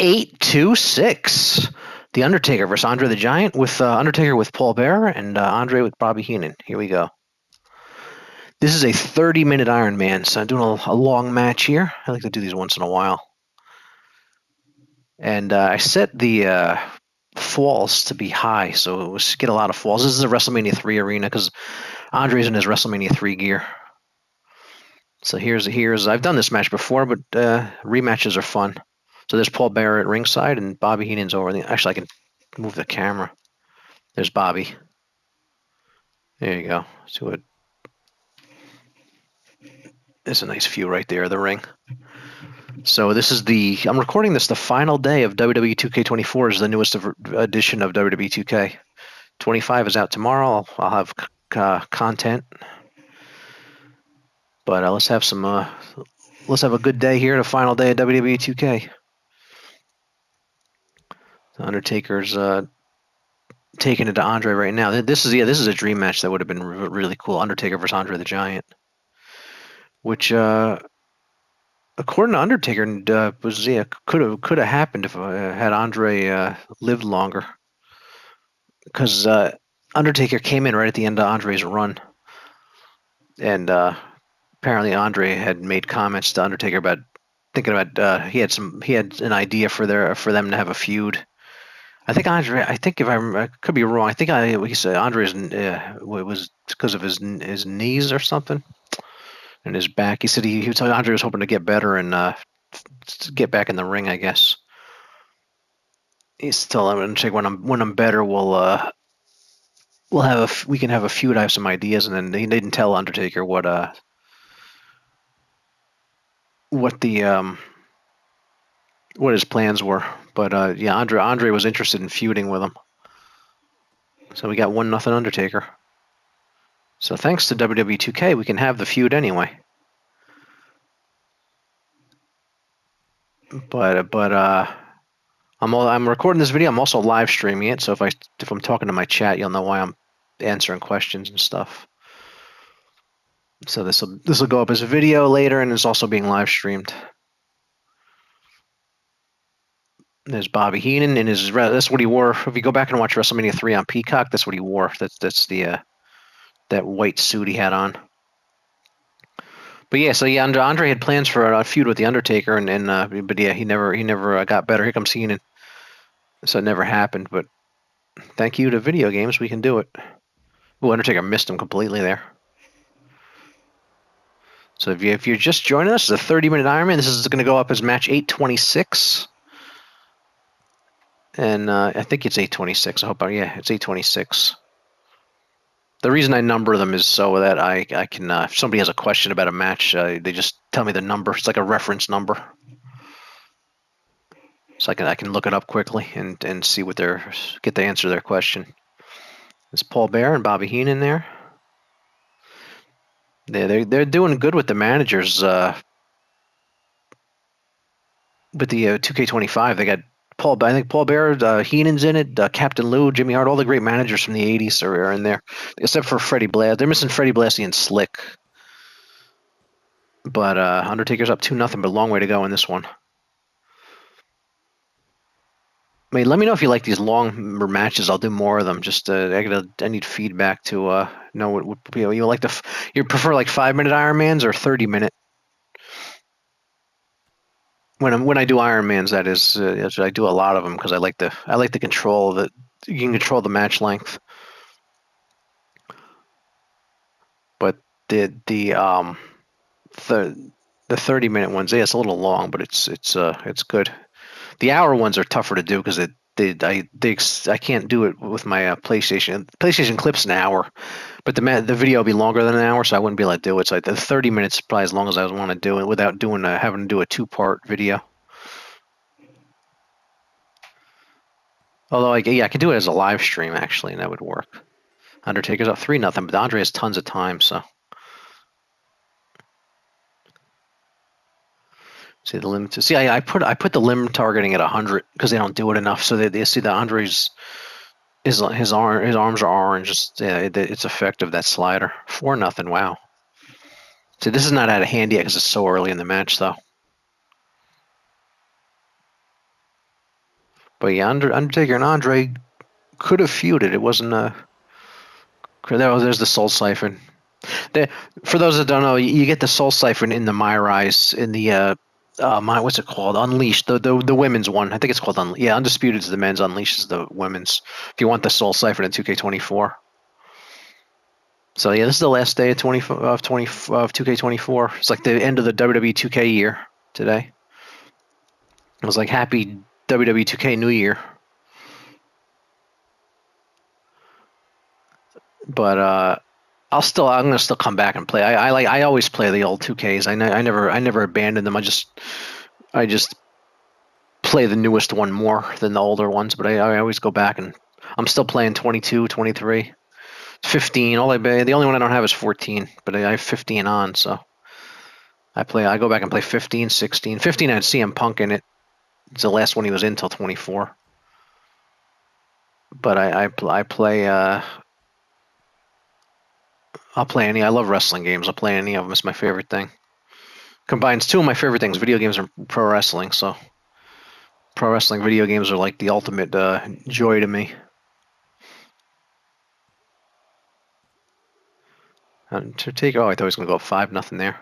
826. The Undertaker versus Andre the Giant with Undertaker with Paul Bearer and Andre with Bobby Heenan. Here we go. This is a 30-minute Iron Man, so I'm doing a long match here. I like to do these once in a while. And I set the falls to be high, so it was get a lot of falls. This is a WrestleMania 3 arena because Andre's in his WrestleMania 3 gear. So here's I've done this match before, but rematches are fun. So there's Paul Bearer at ringside, and Bobby Heenan's over there. Actually, I can move the camera. There's Bobby. There you go. See what? There's a nice view right there of the ring. So this is I'm recording this the final day of WWE2K24 is the newest edition of WWE2K. 25 is out tomorrow. I'll have content. But let's have a good day here, the final day of WWE 2K. The Undertaker's taking it to Andre right now. This is a dream match that would have been really cool. Undertaker versus Andre the Giant, which according to Undertaker could have happened if had Andre lived longer, because Undertaker came in right at the end of Andre's run, and apparently Andre had made comments to Undertaker about thinking about he had an idea for them to have a feud. I think if I could be wrong, I think he said Andre's was because of his knees or something and his back. He said he told Andre was hoping to get better and get back in the ring, I guess. He's telling Undertaker when I'm better we can have a feud. I have some ideas, and then he didn't tell Undertaker what his plans were. But yeah, Andre was interested in feuding with him. So we got 1-0 Undertaker. So thanks to WWE 2K, we can have the feud anyway. But I'm recording this video. I'm also live streaming it. So if I'm talking to my chat, you'll know why I'm answering questions and stuff. So this will go up as a video later, and it's also being live streamed. There's Bobby Heenan in his. That's what he wore. If you go back and watch WrestleMania 3 on Peacock, that's what he wore. That's the that white suit he had on. But yeah, so yeah, Andre had plans for a feud with the Undertaker, but yeah, he never got better. Here comes Heenan. So it never happened. But thank you to video games, we can do it. Ooh, Undertaker missed him completely there. So if you're just joining us, it's a 30-minute Iron Man. This is going to go up as match 826. And I think it's 826. It's 826. The reason I number them is so that I can, if somebody has a question about a match, they just tell me the number. It's like a reference number. So I can look it up quickly and see get the answer to their question. It's Paul Bearer and Bobby Heenan there. They're doing good with the managers. With the 2K25, they got I think Paul Bearer, Heenan's in it, Captain Lou, Jimmy Hart, all the great managers from the 80s are in there, except for Freddie Blassie. They're missing Freddie Blassie and Slick. But Undertaker's up 2-0, but a long way to go in this one. I mean, let me know if you like these longer matches. I'll do more of them. Just I need feedback to know what you like. You prefer like 5-minute Ironmans or 30-minute? When I do Ironmans, that is, I do a lot of them because I like the control that you can control the match length. But the 30-minute ones, yeah, it's a little long, but it's good. The hour ones are tougher to do because I can't do it with my PlayStation. PlayStation clips an hour, but the video will be longer than an hour, so I wouldn't be able to do it. So the 30 minutes is probably as long as I want to do it without having to do a 2-part video. Although I could do it as a live stream actually, and that would work. Undertaker's up 3-0, but Andre has tons of time, so. See the limit. See, I put the limb targeting at 100 because they don't do it enough. So they see that Andre's his arms are orange. It's effective, that slider. 4-0. Wow. See, this is not out of hand yet because it's so early in the match, though. But yeah, Undertaker and Andre could have feuded. It wasn't there's the Soul Siphon. For those that don't know, you get the Soul Siphon in the My Rise in the what's it called? Unleashed, the women's one. I think it's called Undisputed is the men's, Unleashed is the women's. If you want the Soul Siphon in 2K24. So yeah, this is the last day of 2K24. It's like the end of the WWE2K year today. It was like happy WWE2K New Year. But I'm gonna still come back and play. I always play the old 2Ks. I never abandon them. I just play the newest one more than the older ones. But I always go back, and I'm still playing 22, 23, 15. The only one I don't have is 14, but I have 15 on. So I go back and play 15, 16. 15 I had CM Punk in it. It's the last one he was in until 24. But I play. I'll play any. I love wrestling games. I'll play any of them. It's my favorite thing. Combines two of my favorite things: video games and pro wrestling. So, pro wrestling video games are like the ultimate joy to me. Undertaker. Oh, I thought he was going to go 5-0 there.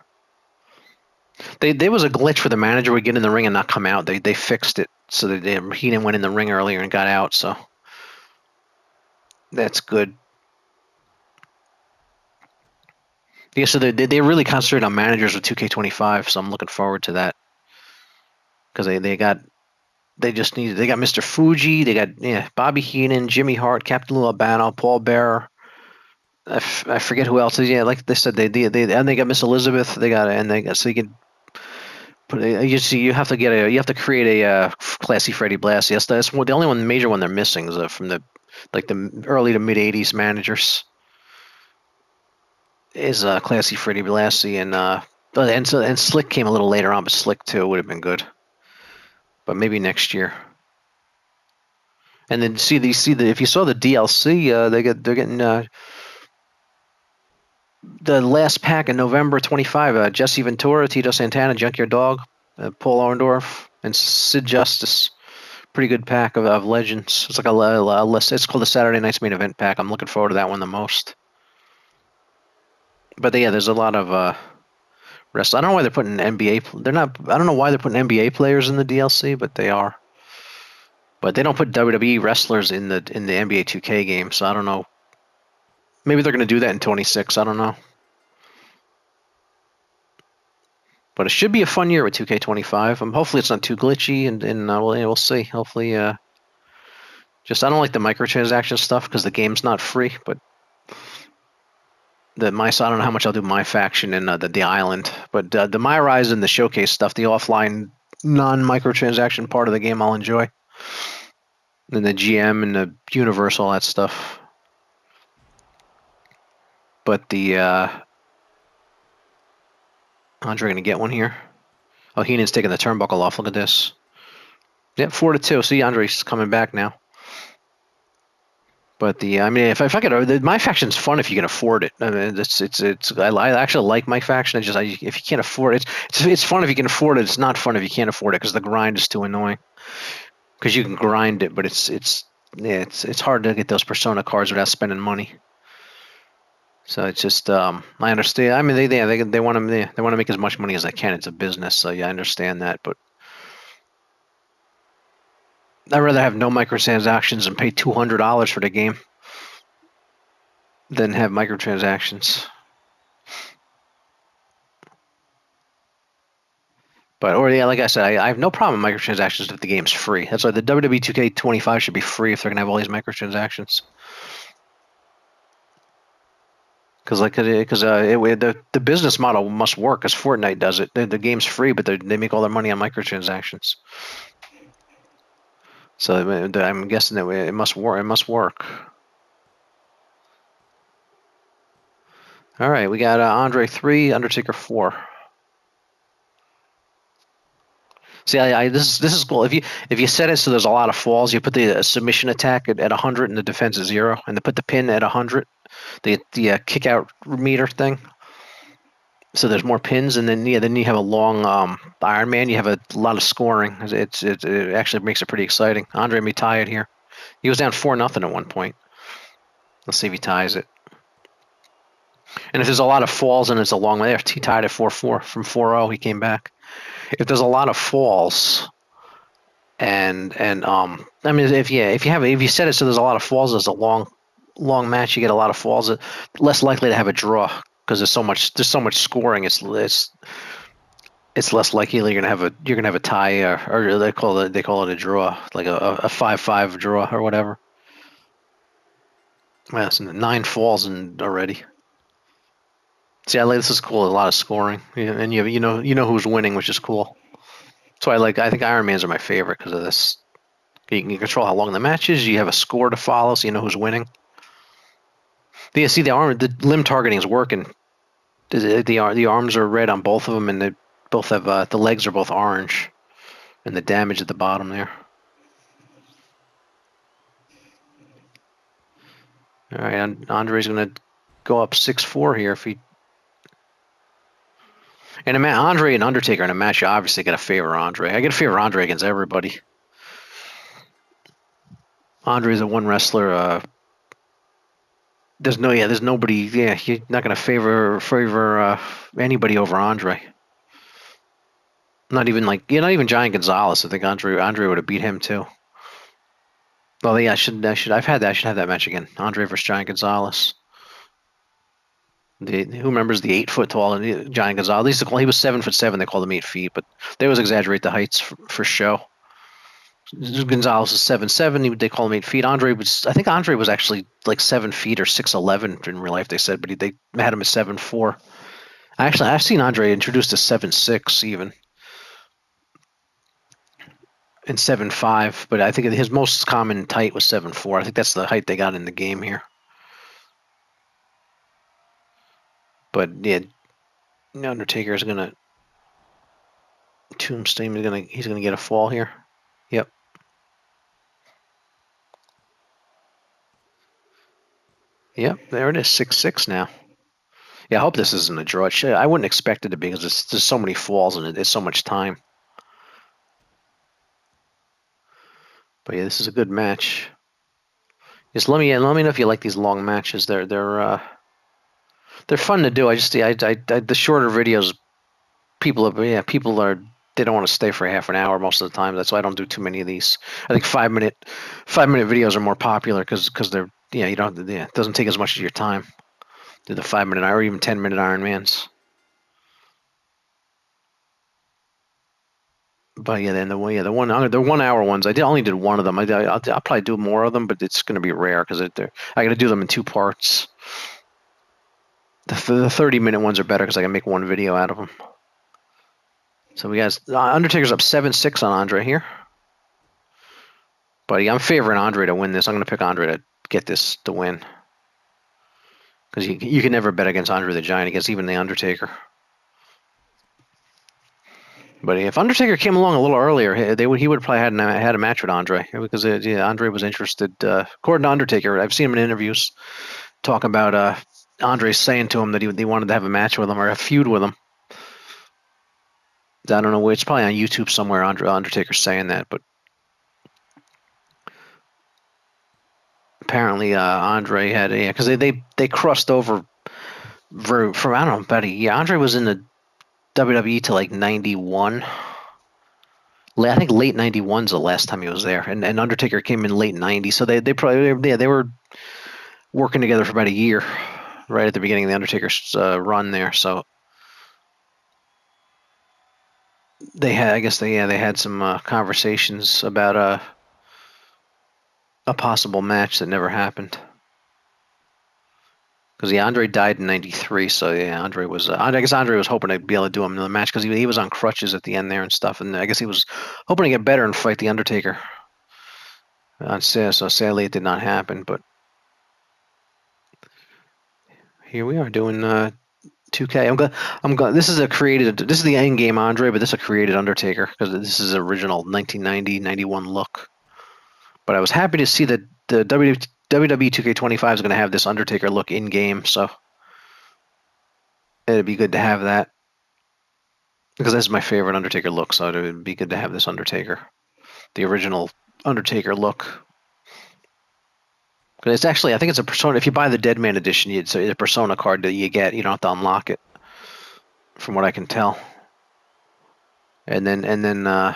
There was a glitch where the manager would get in the ring and not come out. They fixed it so that he didn't went in the ring earlier and got out. So that's good. Yeah, so they really concentrate on managers with 2K25, so I'm looking forward to that because they got Mr. Fuji, they got Bobby Heenan, Jimmy Hart, Captain Lou Albano, Paul Bearer. I forget who else. Yeah, like they said, they got Miss Elizabeth. They got so you can put you have to create a classy Freddie Blassie. That's the only one major one they're missing is from the early to mid '80s managers. Is classy Freddie Blassie and Slick came a little later on, but Slick 2 would have been good. But maybe next year. And then if you saw the DLC, they're getting the last pack in November 25. Jesse Ventura, Tito Santana, Junkyard Dog, Paul Orndorff, and Sid Justice. Pretty good pack of legends. It's like it's called the Saturday Night's Main Event pack. I'm looking forward to that one the most. But yeah, there's a lot of wrestling. I don't know why they're putting NBA. I don't know why they're putting NBA players in the DLC, but they are. But they don't put WWE wrestlers in the NBA 2K game, so I don't know. Maybe they're going to do that in 26. I don't know. But it should be a fun year with 2K25. Hopefully it's not too glitchy, and we'll see. Hopefully, I don't like the microtransaction stuff because the game's not free, but. I don't know how much I'll do my faction in the island, but the My Rise and the showcase stuff, the offline non-microtransaction part of the game, I'll enjoy. And the GM and the universe, all that stuff. But the Andre gonna get one here. Oh, Heenan's taking the turnbuckle off. Look at this. Yep, 4-2. See, Andre's coming back now. But if I could, my faction's fun if you can afford it. I mean, I actually like my faction. If you can't afford it, it's fun if you can afford it. It's not fun if you can't afford it because the grind is too annoying. Because you can grind it, but it's hard to get those Persona cards without spending money. So it's just I understand. I mean, they want to make as much money as they can. It's a business, so yeah, I understand that, but. I'd rather have no microtransactions and pay $200 for the game than have microtransactions. Like I said, I have no problem with microtransactions if the game's free. That's why the WWE2K25 should be free if they're gonna have all these microtransactions. Because the business model must work, as Fortnite does it. The game's free, but they make all their money on microtransactions. So I'm guessing that it must work. It must work. All right, we got Andre 3, Undertaker 4. See, this is cool. If you set it so there's a lot of falls, you put the submission attack at 100 and the defense at 0, and they put the pin at 100, the kick out meter thing. So there's more pins, and then you have a long Iron Man, you have a lot of scoring. It actually makes it pretty exciting. Andre may tie it here. He was down 4-0 at one point. Let's see if he ties it. And if there's a lot of falls and it's a long way, he tied at 4-4 from 4-0. He came back. If there's a lot of falls, and I mean, if you set it so there's a lot of falls, there's a long match, you get a lot of falls, less likely to have a draw because there's so much scoring. It's less likely you're gonna have a tie, or they call it a draw, like a 5-5 draw or whatever. Yeah, so 9 falls in already. See, this is cool. A lot of scoring, yeah, and you know who's winning, which is cool. So I think Iron Mans are my favorite because of this. You can control how long the match is. You have a score to follow, so you know who's winning. See, the limb targeting is working. The arms are red on both of them, and they both have the legs are both orange, and the damage at the bottom there. All right, Andre's going to go up 6-4 here if he. And Andre and Undertaker in a match, you obviously got to favor Andre. I got to favor Andre against everybody. Andre's the one wrestler. There's nobody. Yeah, you're not going to favor anybody over Andre. Not even Giant Gonzalez. I think Andre would have beat him too. Oh yeah, I should have that match again. Andre versus Giant Gonzalez. Who remembers the 8 foot tall Giant Gonzalez? He was 7'7". They called him 8 feet, but they always exaggerate the heights for show. Gonzalez is 7'7". They call him 8 feet. I think Andre was actually like 7 feet or 6'11" in real life. They said, but they had him at 7'4". I've seen Andre introduced as 7'6" even. And 7'5", but I think his most common height was 7'4". I think that's the height they got in the game here. But yeah, Undertaker is gonna tombstone. He's gonna get a fall here. Yep. Yep. There it is. 6-6 now. Yeah, I hope this isn't a draw. I wouldn't expect it to be because there's so many falls and there's so much time. But yeah, this is a good match. Just let me know if you like these long matches. They're fun to do. The shorter videos, people are they don't want to stay for half an hour most of the time. That's why I don't do too many of these. I think 5-minute videos are more popular because they're it doesn't take as much of your time. Do the 5-minute or even 10-minute Iron Mans. But yeah, then the 1 hour ones. I only did one of them. I'll probably do more of them, but it's going to be rare because I got to do them in 2 parts. The 30-minute ones are better because I can make one video out of them. So we got Undertaker's up 7-6 on Andre here. But I'm favoring Andre to win this. I'm going to pick Andre to get this to win. Because you can never bet against Andre the Giant, against even the Undertaker. But if Undertaker came along a little earlier, he would have probably had a match with Andre because Andre was interested. According to Undertaker, I've seen him in interviews talk about Andre saying to him that he wanted to have a match with him or a feud with him. I don't know where. It's probably on YouTube somewhere. Undertaker saying that, but apparently Andre had because they crossed over from I don't know about a year. Andre was in the WWE till like 91. I think late 91's the last time he was there, and Undertaker came in late 90. So they probably they were working together for about a year, right at the beginning of the Undertaker's run there. So they had some conversations about a possible match that never happened. Because Andre died in '93, so yeah, Andre was. I guess Andre was hoping to be able to do another match because he was on crutches at the end there and stuff, and I guess he was hoping to get better and fight the Undertaker. So sadly, it did not happen. But here we are doing 2K. I'm going. This is the end game Andre, but this is a created Undertaker because this is original 1990-91 look. But I was happy to see that the WWE2K25 is going to have this Undertaker look in game, so it'd be good to have that. because that's my favorite Undertaker look. So it would be good to have this Undertaker, the original Undertaker look. But it's actually, I think it's a Persona. If you buy the Deadman edition, it's a Persona card that you get. You don't have to unlock it, from what I can tell. And then all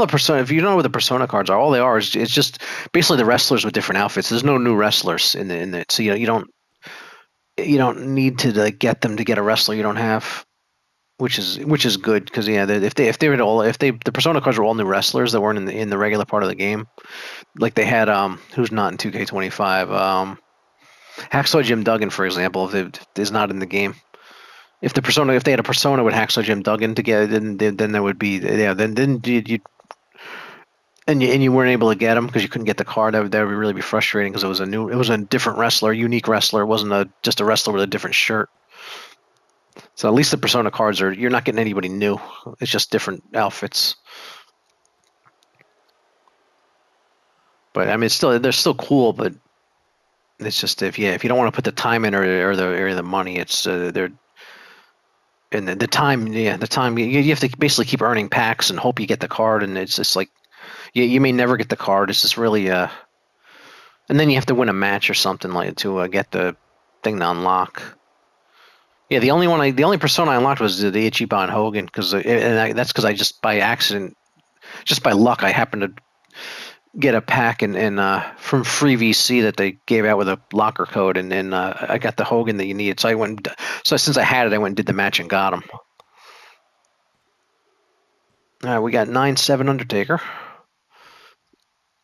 the Persona. If you don't know what the Persona cards are, all they are is it's just basically the wrestlers with different outfits. There's no new wrestlers in it, so you don't need to get them to get a wrestler you don't have, which is good because yeah, if the Persona cards were all new wrestlers that weren't in the regular part of the game, like they had who's not in 2K25 Hacksaw Jim Duggan, for example, if is not in the game. If they had a Persona with Hacksaw Jim Duggan together, then there would be, yeah, then you and you weren't able to get him because you couldn't get the card. That would really be frustrating because it was a different wrestler, unique wrestler. It wasn't just a wrestler with a different shirt. So at least the Persona cards you're not getting anybody new. It's just different outfits. But I mean, they're still cool, but it's just if you don't want to put the time in or the money, it's they're and the time, the time you have to basically keep earning packs and hope you get the card, and it's just like you may never get the card. It's just really and then you have to win a match or something like to get the thing to unlock. Yeah, the only Persona I unlocked was the Ichiban Hogan that's because I just by accident, just by luck, I happened to get a pack from Free VC that they gave out with a locker code, and then I got the Hogan that you needed. So since I had it, I went and did the match and got him. We got 9-7 Undertaker.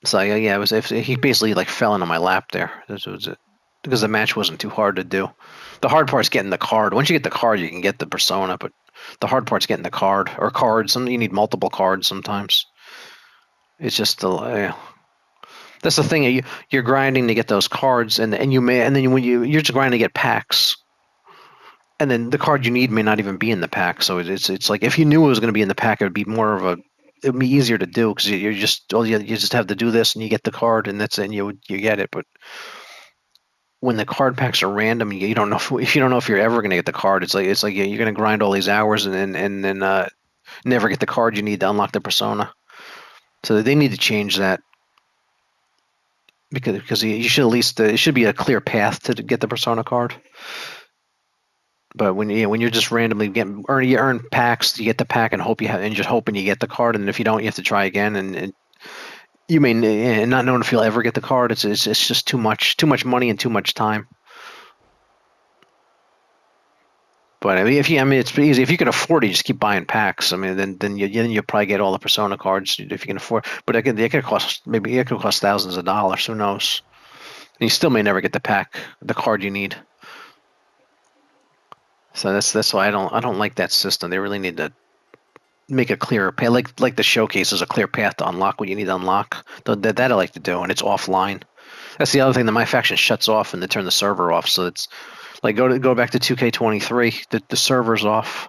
So yeah, he basically like fell into my lap there. This was it because the match wasn't too hard to do. The hard part's getting the card. Once you get the card, you can get the Persona, but the hard part's getting the card or cards. You need multiple cards sometimes. It's just that's the thing. You're grinding to get those cards, and then when you're just grinding to get packs, and then the card you need may not even be in the pack. So it's like if you knew it was going to be in the pack, it'd be easier to do because you just have to do this and you get the card and that's it, and you get it. But when the card packs are random, you don't know if you don't know if you're ever going to get the card. It's like you're going to grind all these hours and then never get the card you need to unlock the Persona. So they need to change that because you should at least it should be a clear path to get the Persona card. But when you're just randomly you earn packs, you get the pack and just hoping you get the card, and if you don't, you have to try again, and you may and not knowing if you'll ever get the card. It's just too much money and too much time. But I mean, it's pretty easy if you can afford it. Just keep buying packs. I mean, then you'll probably get all the Persona cards if you can afford. But it could cost thousands of dollars. Who knows? And you still may never get the card you need. So that's why I don't like that system. They really need to make a clearer path, like the showcase is a clear path to unlock what you need to unlock. That I like to do, and it's offline. That's the other thing that my faction shuts off and they turn the server off. So it's like go back to 2K23. The server's off,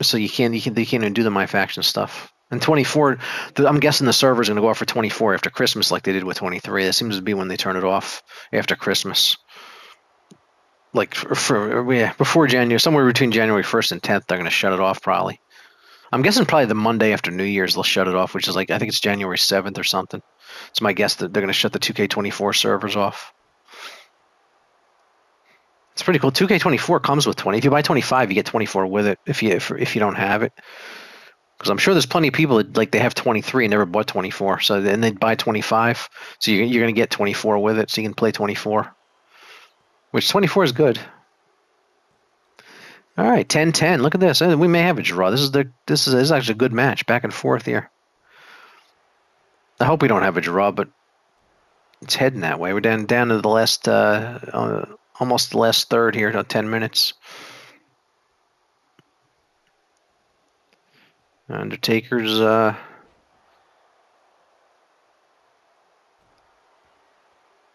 so you can't even do the my faction stuff. And 24, I'm guessing the server's going to go off for 24 after Christmas, like they did with 23. That seems to be when they turn it off after Christmas. Like before January, somewhere between January 1st and 10th, they're going to shut it off probably. I'm guessing probably the Monday after New Year's they'll shut it off, which is like I think it's January 7th or something. It's my guess that they're going to shut the 2K24 servers off. It's pretty cool. 2K24 comes with 20. If you buy 25, you get 24 with it. If you don't have it, because I'm sure there's plenty of people that they have 23 and never bought 24, so then they buy 25. So you're going to get 24 with it, so you can play 24. Which 24 is good. All right, 10-10. Look at this. We may have a draw. This is actually a good match, back and forth here. I hope we don't have a draw, but it's heading that way. We're down to the last, almost the last third here, 10 minutes. Undertaker's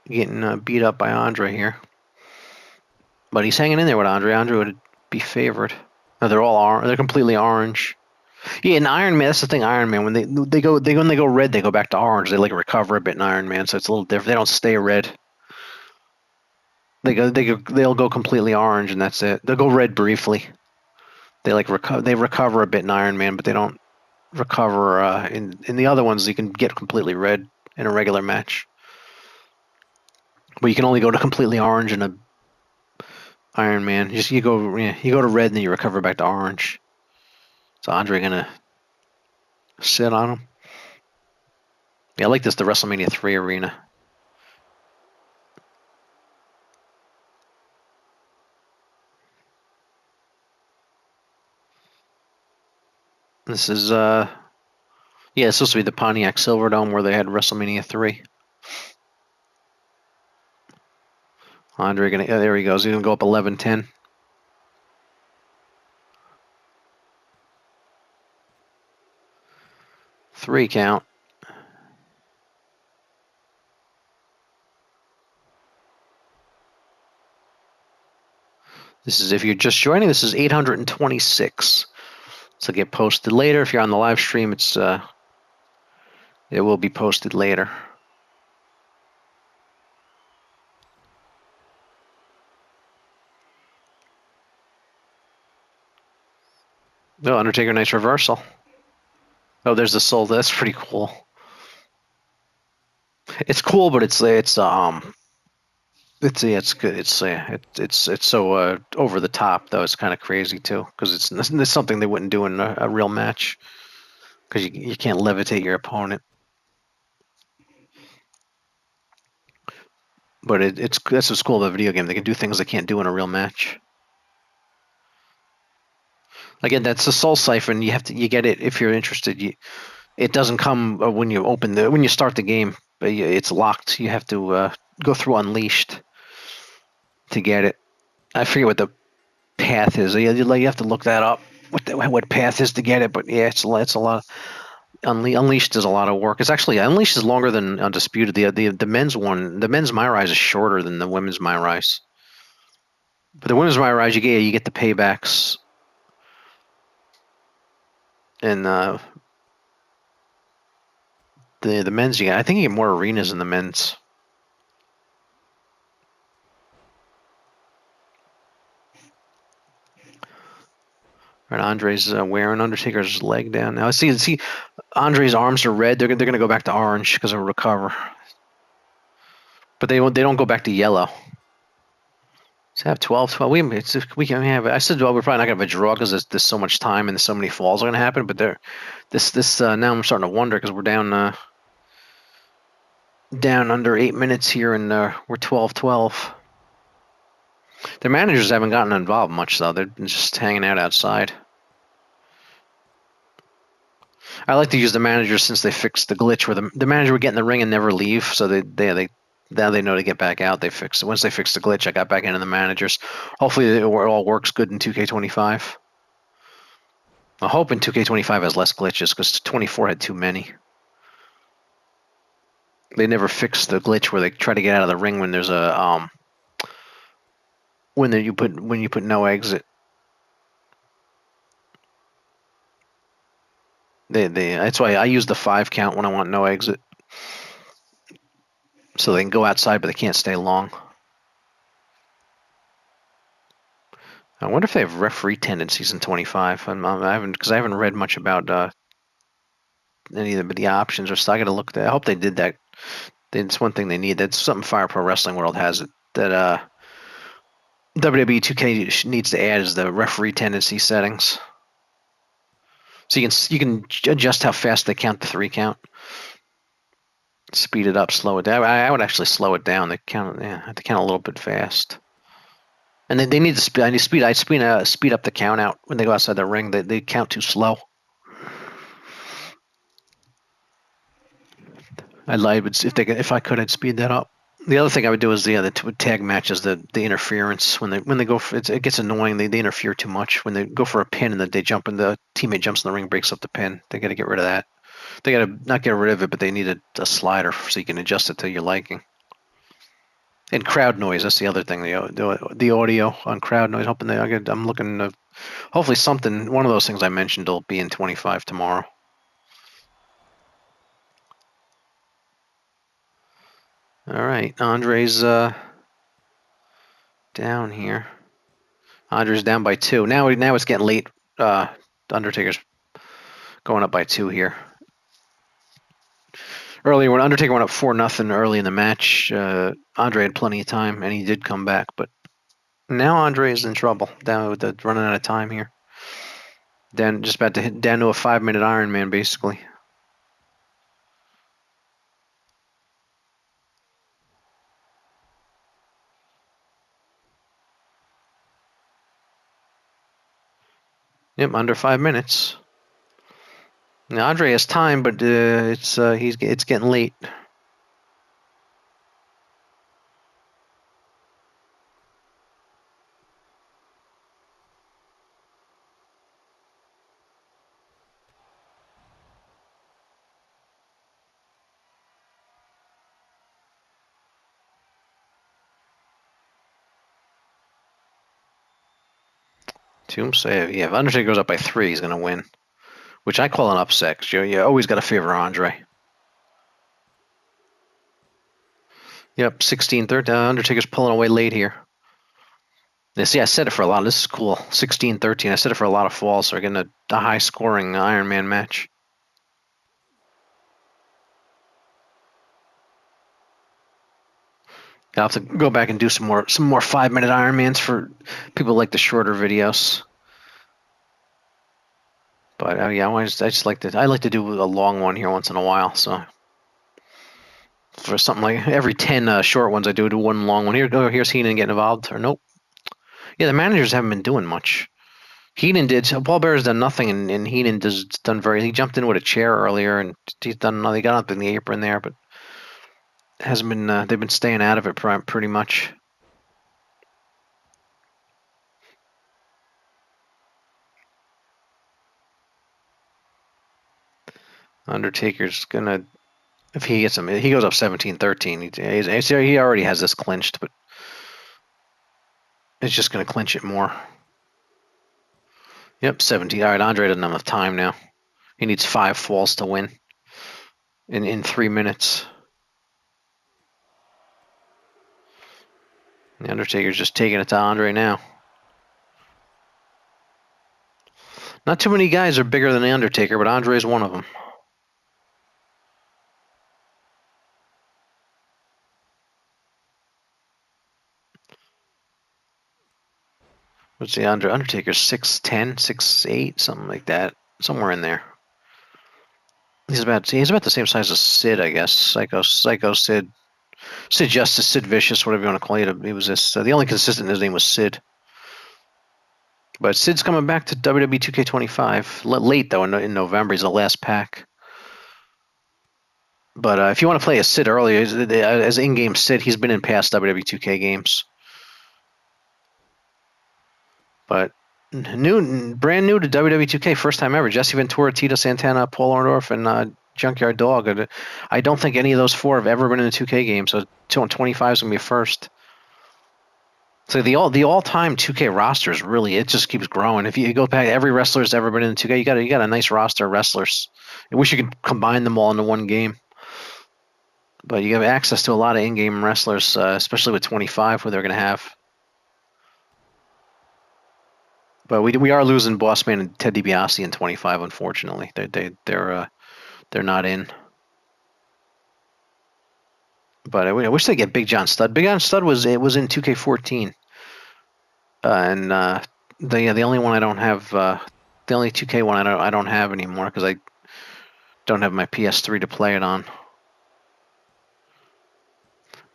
getting beat up by Andre here. But he's hanging in there with Andre. Andre would be favored. No, they're completely orange. Yeah, in Iron Man, that's the thing. Iron Man, when they go red, they go back to orange. They recover a bit in Iron Man, so it's a little different. They don't stay red. they'll go completely orange and that's it. They'll go red briefly. They recover a bit in Iron Man, but they don't recover in the other ones. You can get completely red in a regular match, but you can only go to completely orange in a Iron Man. You go to red and then you recover back to orange. So Andre gonna sit on him. Yeah, I like this, the WrestleMania 3 arena. This is yeah, it's supposed to be the Pontiac Silverdome where they had WrestleMania 3. Andre gonna there he goes. He's gonna go up 11-10. 3 count. This is if you're just joining. This is 826. So get posted later. If you're on the live stream, it will be posted later. Oh, Undertaker, nice reversal. Oh, there's the soul. That's pretty cool. It's cool, but it's good. It's so over the top though. It's kind of crazy too because it's something they wouldn't do in a real match because you can't levitate your opponent. But that's what's cool about a video game. They can do things they can't do in a real match. Again, that's the Soul Siphon. You get it if you're interested. It doesn't come when you start the game. It's locked. You have to go through Unleashed to get it. I forget what the path is. You have to look that up. What path is to get it? But yeah, it's a lot. Unleashed is a lot of work. It's actually Unleashed is longer than Undisputed. The men's one, the men's My Rise is shorter than the women's My Rise. But the women's My Rise, you get the paybacks, and the men's I think you get more arenas in the men's. And Andre's wearing Undertaker's leg down now. See, Andre's arms are red. They're gonna go back to orange because of recover. But they don't go back to yellow. Let's have 12-12. We can have. I said, well, we're probably not gonna have a draw because there's so much time and there's so many falls are gonna happen. But this now I'm starting to wonder because we're down under 8 minutes here and we're 12-12. The managers haven't gotten involved much though. They're just hanging out outside. I like to use the managers since they fixed the glitch where the manager would get in the ring and never leave. So they now they know to get back out. They fixed it. Once they fixed the glitch, I got back into the managers. Hopefully it all works good in 2K25. I'm hoping 2K25 has less glitches because 24 had too many. They never fixed the glitch where they try to get out of the ring when there's a when you put no exit. That's why I use the 5 count when I want no exit. So they can go outside, but they can't stay long. I wonder if they have referee tendencies in 25. I haven't read much about any of the options or so. I got to look. I hope they did that. It's one thing they need. That's something Fire Pro Wrestling World has that WWE 2K needs to add is the referee tendency settings. So you can adjust how fast they count the 3 count. Speed it up, slow it down. I would actually slow it down. They have to count a little bit fast. And they need to speed. I speed up the count out when they go outside the ring. They count too slow. If I could, I'd speed that up. The other thing I would do is the tag matches, the interference when they go for it gets annoying. They interfere too much when they go for a pin and they jump and the teammate jumps in the ring, breaks up the pin. They got to get rid of that. They got to not get rid of it, but they need a slider so you can adjust it to your liking. And crowd noise, that's the other thing. The audio on crowd noise. I'm looking to hopefully one of those things I mentioned will be in 25 tomorrow. All right, Andre's down here. Andre's down by 2. Now it's getting late. Undertaker's going up by 2 here. Earlier, when Undertaker went up 4-0 early in the match, Andre had plenty of time, and he did come back. But now Andre is in trouble, down with the running out of time here. Just about to hit down to a 5-minute Iron Man, basically. Yep, under 5 minutes. Now Andre has time, but it's getting late. Tombstone, yeah, if Undertaker goes up by 3, he's going to win, which I call an upset. 'Cause you always got to favor Andre. Yep, 16-13. Undertaker's pulling away late here. Yeah, see, I said it for a lot. This is cool. 16-13. I said it for a lot of falls, so we're getting a high-scoring Iron Man match. I'll have to go back and do some more 5-minute Iron Mans for people who like the shorter videos. But yeah, I like to do a long one here once in a while. So for something like every 10 short ones, I do one long one. Here's Heenan getting involved, or nope. Yeah, the managers haven't been doing much. Heenan did. So Paul Bearer's done nothing, and Heenan done very. He jumped in with a chair earlier, and he's done nothing. He got up in the apron there, but hasn't been. They've been staying out of it pretty much. Undertaker's gonna. If he gets him, he goes up 17-13. He already has this clinched, but it's just gonna clinch it more. Yep, 17. All right, Andre doesn't have enough time now. He needs 5 falls to win in 3 minutes. The Undertaker's just taking it to Andre now. Not too many guys are bigger than the Undertaker, but Andre is one of them. What's the Undertaker? 6'10", 6'8", something like that, somewhere in there. He's about the same size as Sid, I guess. Psycho Sid, Sid Justice, Sid Vicious, whatever you want to call it. He was this. The only consistent in his name was Sid. But Sid's coming back to WWE2K25 late though in November. He's the last pack. But if you want to play as Sid earlier, as in-game Sid, he's been in past WWE2K games. But brand new to WWE2K, first time ever. Jesse Ventura, Tito Santana, Paul Orndorff, and Junkyard Dog. I don't think any of those 4 have ever been in a 2K game, so 25 is gonna be a first. So the all-time 2K roster is really, it just keeps growing. If you go back, every wrestler that's ever been in 2K, you got a nice roster of wrestlers. I wish you could combine them all into one game. But you have access to a lot of in-game wrestlers, especially with 25, where they're going to have. But we are losing Bossman and Ted DiBiase in 25, unfortunately. They're not in. But I wish they get Big John Studd. Big John Studd was in 2K14, and the only one I don't have, the only 2K one I don't have anymore because I don't have my PS3 to play it on.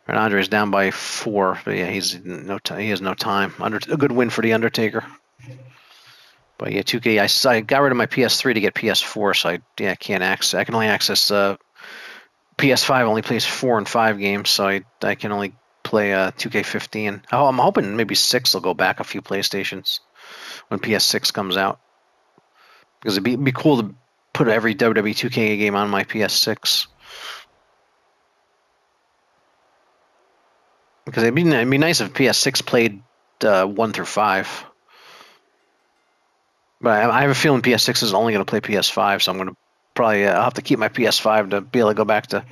And Andre's down by 4, but yeah, he has no time. A good win for the Undertaker. But yeah, 2K. I got rid of my PS3 to get PS4, so I can't access. I can only access PS5. Only plays 4 and 5 games, so I can only play 2K15. Oh, I'm hoping maybe 6 will go back a few PlayStations when PS6 comes out, because it'd be cool to put every WWE 2K game on my PS6. Because it'd be nice if PS6 played 1 through 5. But I have a feeling PS6 is only going to play PS5, so I'm going to probably I'll have to keep my PS5 to be able to go back to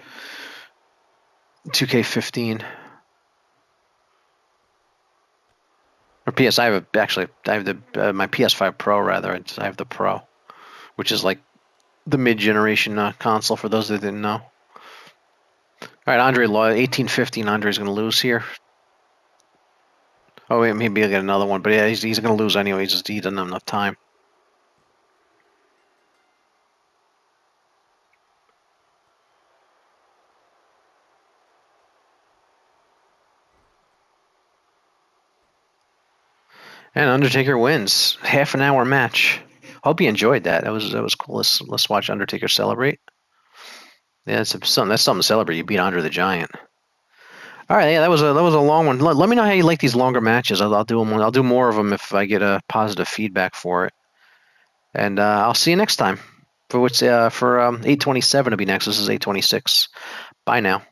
2K15. Or PS. I have the my PS5 Pro rather. I have the Pro, which is like the mid-generation console. For those that didn't know. All right, Andre Law, 18-15. Andre's going to lose here. Oh wait, maybe he'll get another one, but yeah, he's going to lose anyway. He doesn't have enough time. And Undertaker wins. Half an hour match. Hope you enjoyed that. That was cool. Let's watch Undertaker celebrate. Yeah, that's something to celebrate. You beat Andre the Giant. All right, yeah, that was a long one. Let me know how you like these longer matches. I'll do them. I'll do more of them if I get a positive feedback for it. And I'll see you next time. For 827 to be next. This is 826. Bye now.